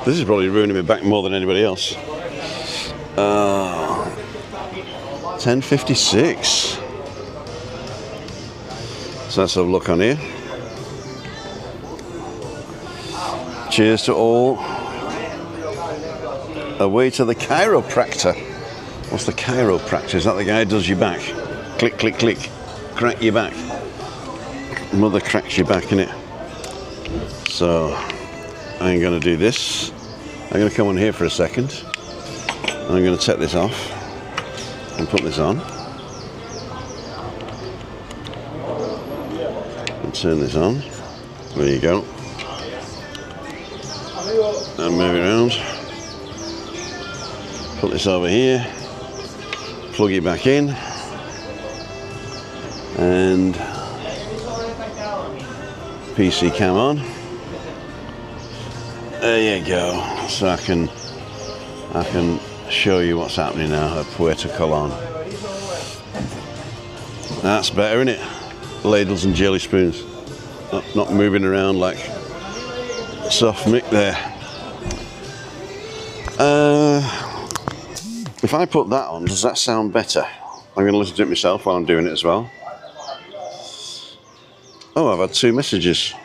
This is probably ruining my back more than anybody else. 10:56. So let's have a look on here. Cheers to all. Away to the chiropractor. What's the chiropractor? Is that the guy who does your back? Click, click, click. Crack your back. Mother cracks your back, innit? So I'm going to do this. I'm going to come on here for a second. I'm going to take this off and put this on. And turn this on. There you go. And move it around. Put this over here. Plug it back in. And PC cam on. There you go. So I can show you what's happening now at Puerto Colon. That's better, isn't it? Ladles and jelly spoons. Not moving around like soft Mick there. If I put that on, does that sound better? I'm going to listen to it myself while I'm doing it as well. Oh, I've had 2 messages.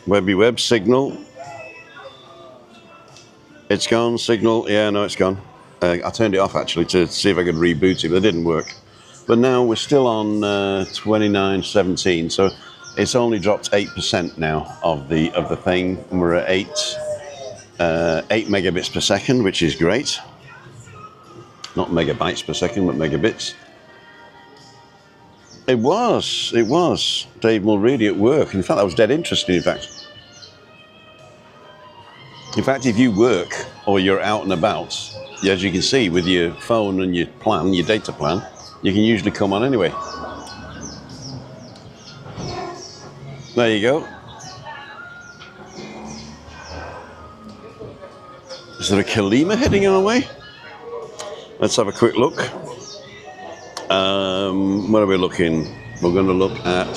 Webby Web, signal. It's gone, signal. Yeah, no, it's gone. I turned it off actually to see if I could reboot it, but it didn't work. But now we're still on 29.17, so it's only dropped 8% now of the thing. And we're at 8 megabits per second, which is great. Not megabytes per second, but megabits. It was Dave Mulready at work. In fact, that was dead interesting, in fact. In fact, if you work or you're out and about, as you can see with your phone and your plan, your data plan, you can usually come on anyway. There you go. Is there a Kalima heading our way? Let's have a quick look. Where are we looking? We're going to look at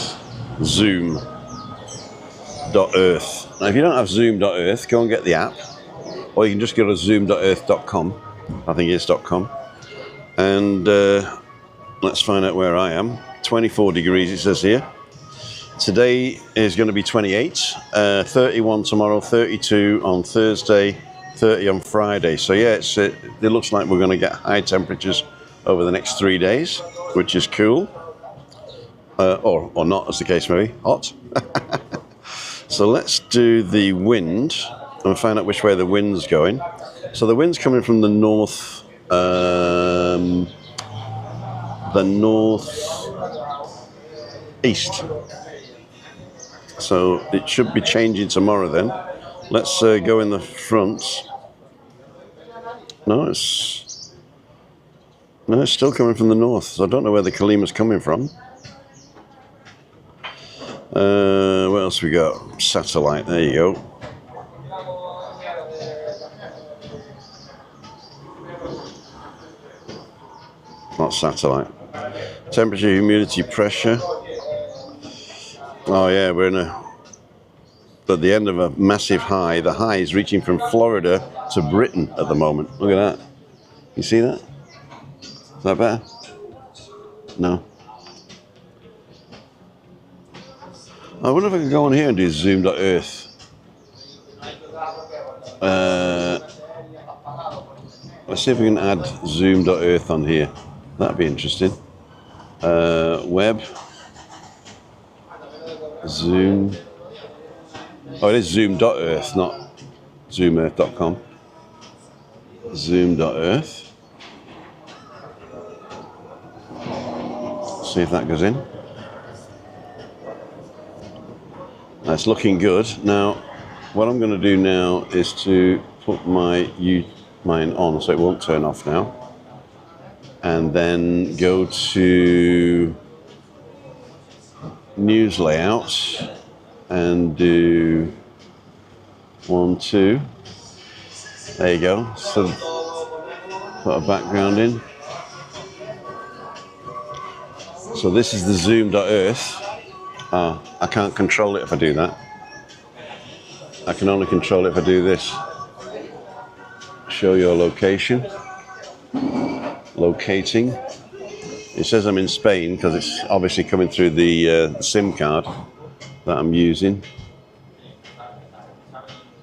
zoom.earth. Now, if you don't have zoom.earth, go and get the app, or you can just go to zoom.earth.com. I think it's .com. And let's find out where I am. 24 degrees, it says here. Today is going to be 28, 31 tomorrow, 32 on Thursday, 30 on Friday. So yeah, it looks like we're going to get high temperatures over the next 3 days, which is cool. Or not, as the case may be. Hot. So let's do the wind and find out which way the wind's going. So the wind's coming from the north, east. So it should be changing tomorrow then. Let's go in the front. No, it's still coming from the north. So I don't know where the Kalima's coming from. What else we got? Satellite, there you go. Not satellite. Temperature, humidity, pressure. Oh yeah, we're at the end of a massive high. The high is reaching from Florida to Britain at the moment. Look at that. You see that? Is that better? No. I wonder if I could go on here and do zoom.earth. Let's see if we can add zoom.earth on here. That'd be interesting. Web. Zoom. Oh, it is zoom.earth, not zoomearth.com. Zoom.earth. See if that goes in. That's looking good. Now, what I'm going to do now is to put mine on so it won't turn off now. And then go to news layouts and do 1, 2. There you go. So put a background in. So this is the zoom.earth. I can't control it if I do that. I can only control it if I do this. Show your location. Locating. It says I'm in Spain because it's obviously coming through the SIM card that I'm using.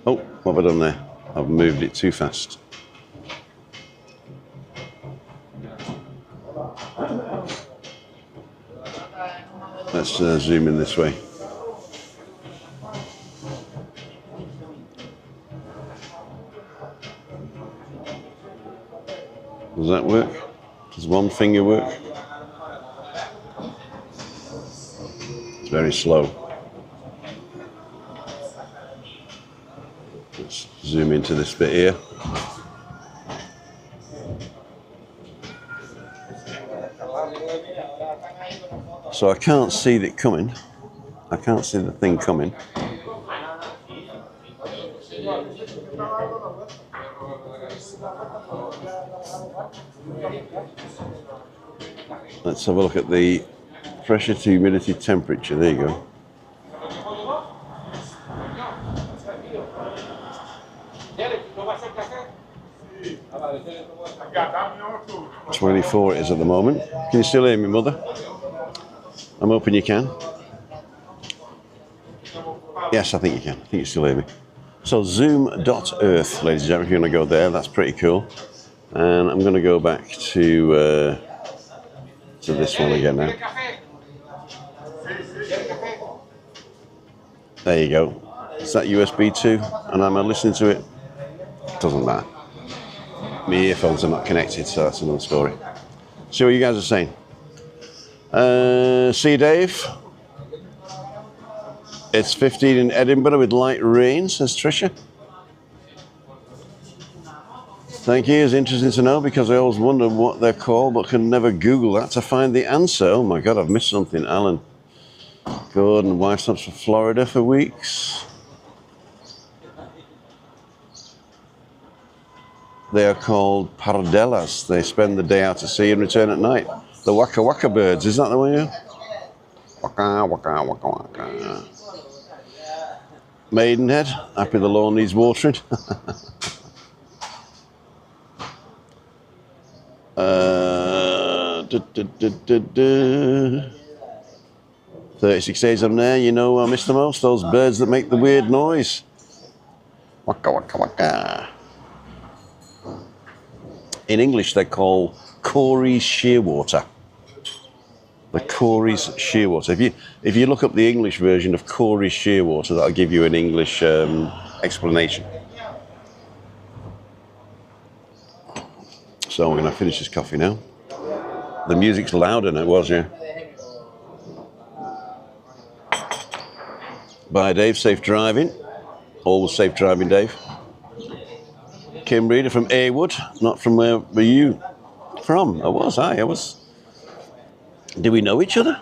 Oh, what have I done there? I've moved it too fast. Let's zoom in this way. Does that work? Does one finger work? It's very slow. Let's zoom into this bit here. So I can't see it coming. I can't see the thing coming. Let's have a look at the pressure to humidity temperature. There you go. .24 it is at the moment. Can you still hear me, Mother? I'm hoping you can. Yes, I think you can. I think you still hear me. So zoom.earth, ladies and gentlemen, if you're going to go there, that's pretty cool. And I'm going to go back to this one again now. There you go. Is that USB 2? And am I listening to it? Doesn't matter. My earphones are not connected, so that's another story. See what you guys are saying. See you, Dave. It's 15 in Edinburgh with light rain, says Tricia. Thank you. It's interesting to know because I always wonder what they're called, but can never Google that to find the answer. Oh my God, I've missed something. Alan Gordon, wife stops for Florida for weeks. They are called pardellas. They spend the day out at sea and return at night. The waka waka birds, is that the one you? Waka waka waka waka. Maidenhead, happy the lawn needs watering. 36 days I'm there, you know I miss the most, those birds that make the weird noise. Waka waka waka. In English they're called Corey's shearwater. The Corey's shearwater. If you look up the English version of Corey's shearwater, that'll give you an English explanation. So we're going to finish this coffee now. The music's louder than it was, yeah. Bye, Dave. Safe driving. Always safe driving, Dave. Kim Reader from Aywood, not from where were you from? I was. Did we know each other?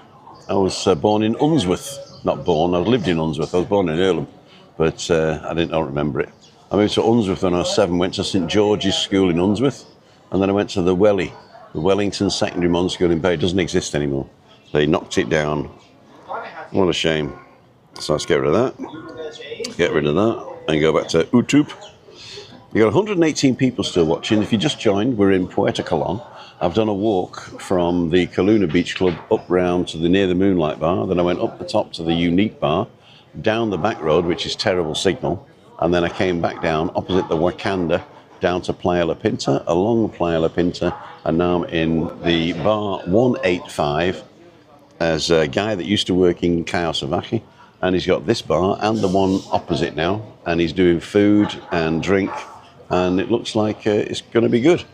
I was born in Unsworth. Not born, I lived in Unsworth. I was born in Earlham, but I don't remember it. I moved to Unsworth when I was 7, went to St George's School in Unsworth, and then I went to the Wellington Secondary Modern School in Bay. It doesn't exist anymore. They knocked it down. What a shame. So let's get rid of that, and go back to YouTube. You've got 118 people still watching. If you just joined, we're in Puerto Colon. I've done a walk from the Caluna Beach Club up round to near the Moonlight Bar. Then I went up the top to the Unique Bar, down the back road, which is terrible signal. And then I came back down opposite the Wakanda, down to Playa La Pinta, along Playa La Pinta. And now I'm in the bar 185 as a guy that used to work in Cayo Savaki. And he's got this bar and the one opposite now. And he's doing food and drink. And it looks like it's going to be good.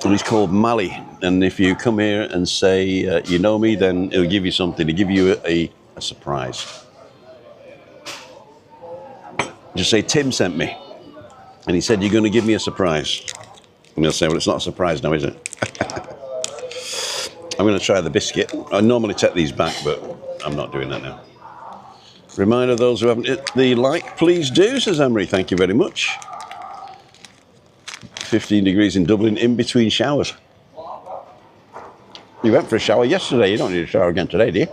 and he's called Mally. And if you come here and say you know me, then he'll give you something. He'll give you a surprise. Just say Tim sent me, and he said you're going to give me a surprise. And he'll say, well, it's not a surprise now, is it? I'm going to try the biscuit. I normally take these back, but I'm not doing that now. Reminder, those who haven't hit the like, please do, says Emery. Thank you very much. 15 degrees in Dublin in between showers. You went for a shower yesterday. You don't need a shower again today, do you?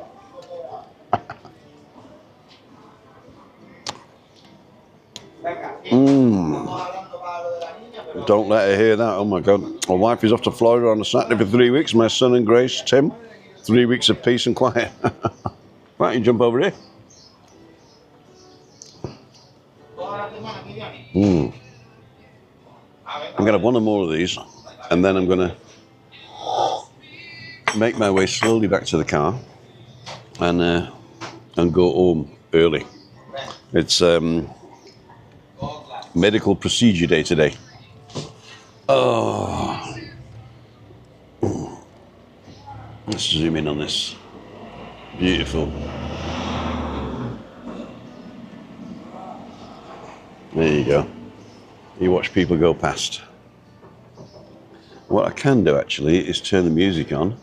Don't let her hear that. Oh my God. My wife is off to Florida on a Saturday for 3 weeks. My son and Grace, Tim, 3 weeks of peace and quiet. Why don't you jump over here? I'm going to have one or more of these, and then I'm going to make my way slowly back to the car and go home early. It's medical procedure day today. Oh, let's zoom in on this. Beautiful. There you go. You watch people go past. What I can do actually is turn the music on.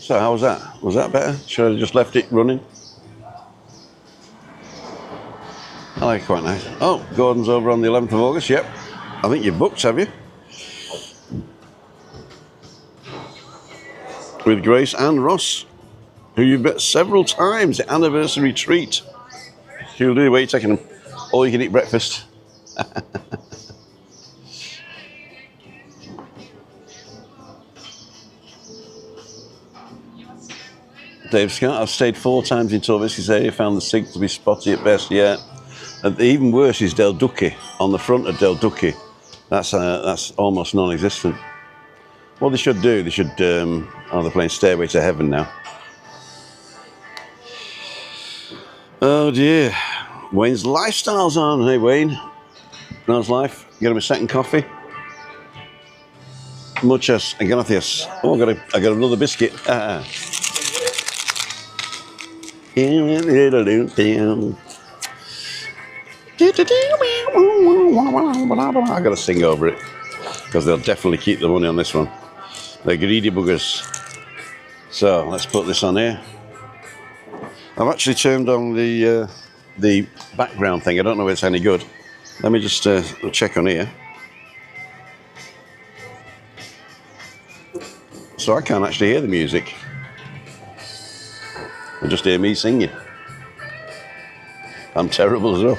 So how was that? Was that better? Should I have just left it running? I like it quite nice. Oh, Gordon's over on the 11th of August, yep. I think you've booked, have you? With Grace and Ross, who you've met several times, the anniversary treat. She'll do, where are you taking them? Or you can eat breakfast. Dave Scott, I've stayed 4 times in Torvis area, found the signal to be spotty at best, yeah. And even worse is Del Duque, on the front of Del Duque. That's almost non-existent. What they should do, they should, they're playing Stairway to Heaven now. Oh dear. Wayne's Lifestyle's on. Hey Wayne, how's life? Get him a second coffee? Muchas gracias. Oh, I got another biscuit. I gotta sing over it because they'll definitely keep the money on this one. They're greedy buggers. So let's put this on here. I've actually turned on the background thing. I don't know if it's any good. Let me just check on here. So I can't actually hear the music. I just hear me singing. I'm terrible as well.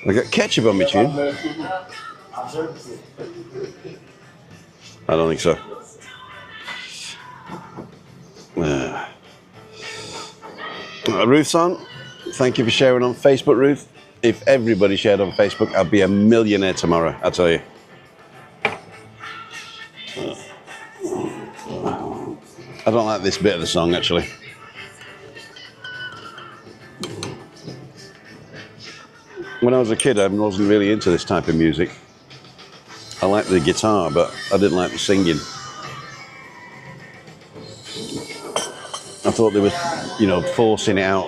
I got ketchup on my tune. I don't think so. Ruth's on. Thank you for sharing on Facebook, Ruth. If everybody shared on Facebook, I'd be a millionaire tomorrow, I tell you. I don't like this bit of the song, actually. When I was a kid, I wasn't really into this type of music. I liked the guitar, but I didn't like the singing. I thought they were, you know, forcing it out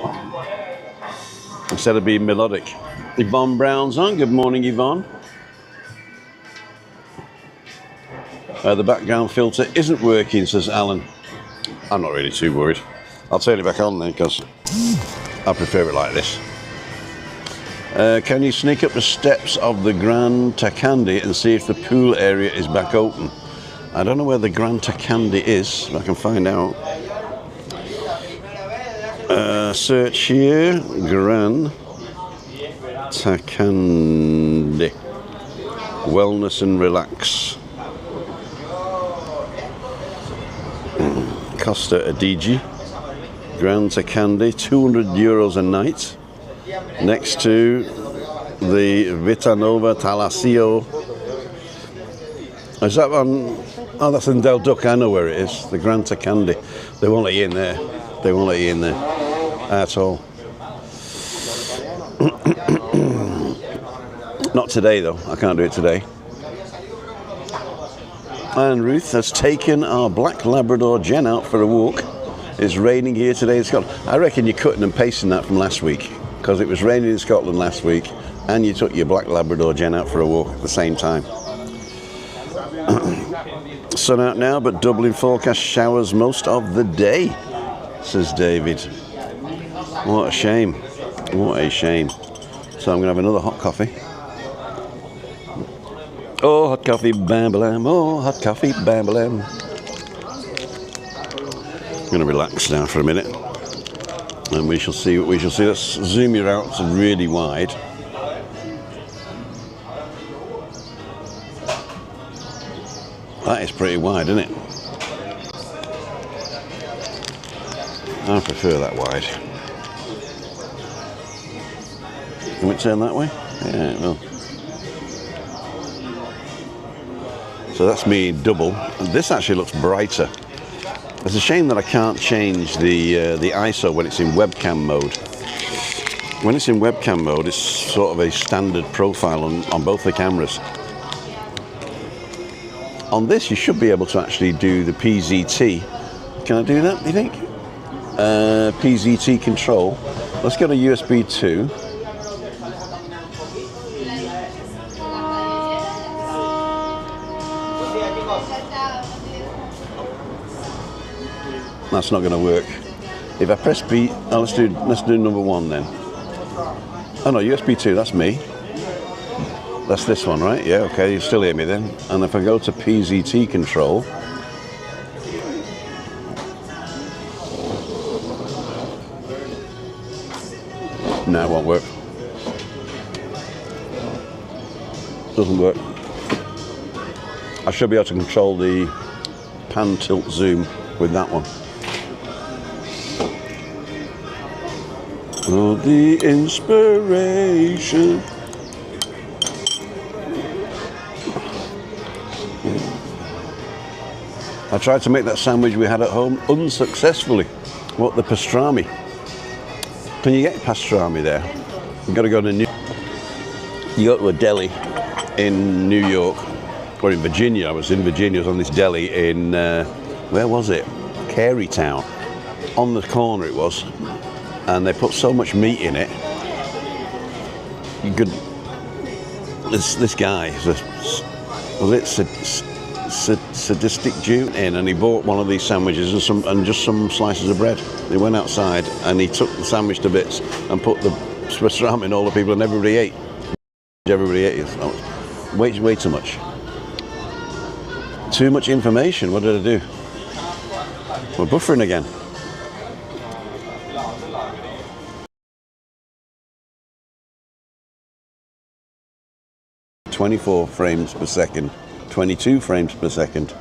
instead of being melodic. Yvonne Brown's on. Good morning, Yvonne. The background filter isn't working, says Alan. I'm not really too worried. I'll turn it back on then, because I prefer it like this. Can you sneak up the steps of the Grand Takandi and see if the pool area is back open? I don't know where the Grand Takandi is, but I can find out. Search here, Grand Takandi, wellness and relax. Costa Adige, Grand Takandi, €200 a night. Next to the Vitanova Talasio. Is that on? Oh, that's in Del Duc. I know where it is. The Grand Takandi. They won't let you in there. They won't let you in there at all. Not today, though. I can't do it today. And Ruth has taken our black Labrador Jen out for a walk. It's raining here today in Scotland. I reckon you're cutting and pasting that from last week, because it was raining in Scotland last week and you took your black Labrador Jen out for a walk at the same time. Sun out now, but Dublin forecast showers most of the day, says David. What a shame. What a shame. So I'm going to have another hot coffee. Oh, hot coffee, bam-balam. Oh, hot coffee, bam-balam. I'm going to relax now for a minute. And we shall see what we shall see. Let's zoom you out really wide. That is pretty wide, isn't it? I prefer that wide. Can we turn that way? Yeah, it will. So that's me double. And this actually looks brighter. It's a shame that I can't change the ISO when it's in webcam mode. When it's in webcam mode, it's sort of a standard profile on both the cameras. On this, you should be able to actually do the PZT. Can I do that, do you think? PZT control. Let's go to USB 2. That's not going to work. If I press B, oh, let's do number 1 then. Oh no, USB 2, that's me. That's this one, right? Yeah, okay, you still hear me then. And if I go to PZT control, no, it won't work. Doesn't work. I should be able to control the pan, tilt, zoom with that one. Oh, the inspiration. I tried to make that sandwich we had at home unsuccessfully. What, the pastrami? Can you get pastrami there? You've got to go to you go to a deli in New York, or in Virginia. I was in Virginia. I was on this deli in, where was it? Carytown. On the corner it was. And they put so much meat in it. You could. This guy was it sadistic Jew in, and he bought one of these sandwiches and just some slices of bread. He went outside and he took the sandwich to bits and put the pastrami in all the people, and everybody ate. Everybody ate it. Way too much. Too much information. What did I do? We're buffering again. 24 frames per second, 22 frames per second.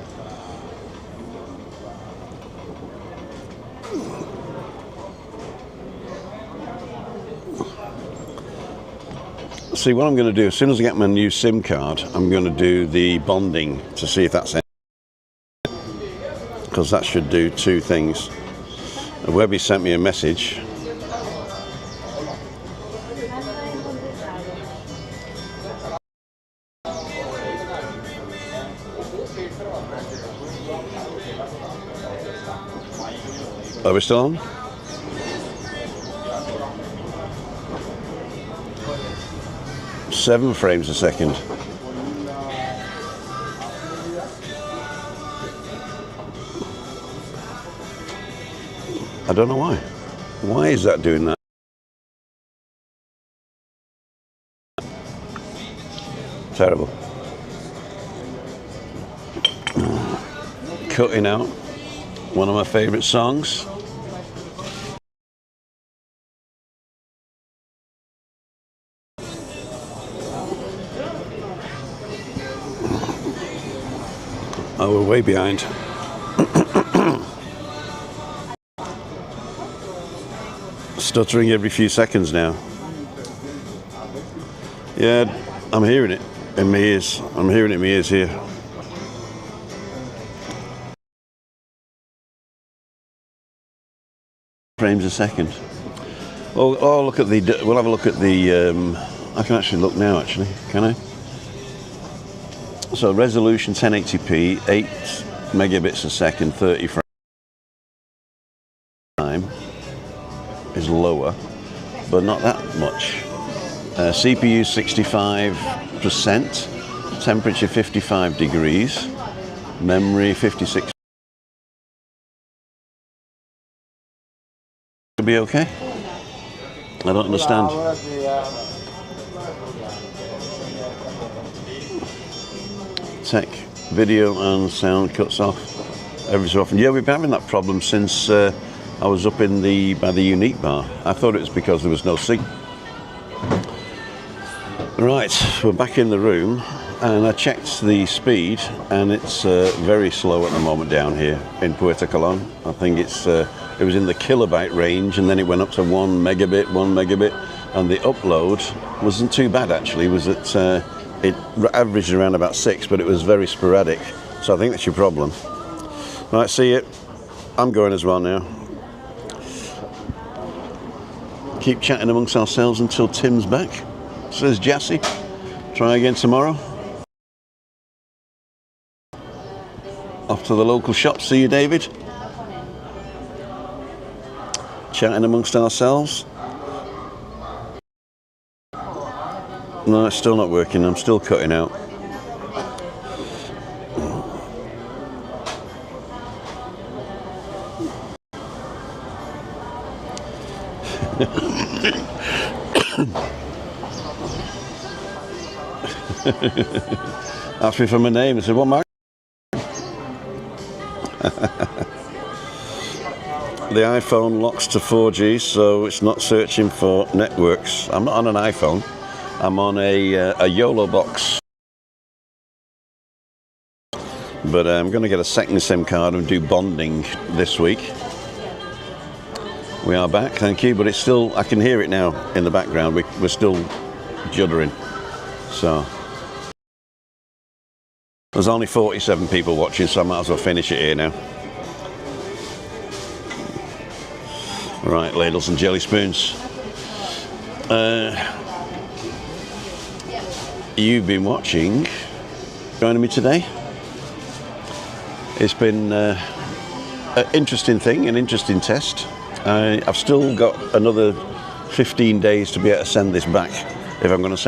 See, what I'm going to do, as soon as I get my new SIM card, I'm going to do the bonding to see if that's it. Because that should do two things. Webby sent me a message. Are we still on? Seven frames a second. I don't know why. Why is that doing that? Terrible. Cutting out one of my favourite songs. Oh, we're way behind. Stuttering every few seconds now. Yeah, I'm hearing it in my ears. I'm hearing it in my ears here. Frames a second. Oh, look at the. We'll have a look at the. I can actually look now. Actually, can I? So resolution 1080p, 8 megabits a second, 30 frames. Time is lower, but not that much. CPU 65%, temperature 55 degrees, memory 56. Could be okay. I don't understand. Tech, video and sound cuts off every so often. Yeah, we've been having that problem since I was up in by the Unique bar. I thought it was because there was no signal. Right, we're back in the room, and I checked the speed, and it's very slow at the moment down here in Puerto Colon. I think it was in the kilobyte range, and then it went up to 1 megabit, and the upload wasn't too bad actually. It was at it averaged around about 6, but it was very sporadic. So I think that's your problem. Right, see it. I'm going as well now. Keep chatting amongst ourselves until Tim's back, says Jassy. Try again tomorrow. Off to the local shop. See you, David. Chatting amongst ourselves. No, it's still not working. I'm still cutting out. Asked me for my name. I said, what, Mark? The iPhone locks to 4G, so it's not searching for networks. I'm not on an iPhone. I'm on a YOLO box. But I'm going to get a second SIM card and do bonding this week. We are back, thank you, but it's still, I can hear it now in the background. We're still juddering. So there's only 47 people watching, so I might as well finish it here now. Right, ladles and jelly spoons. You've been watching, joining me today. It's been an interesting thing, an interesting test. I've still got another 15 days to be able to send this back if I'm going to send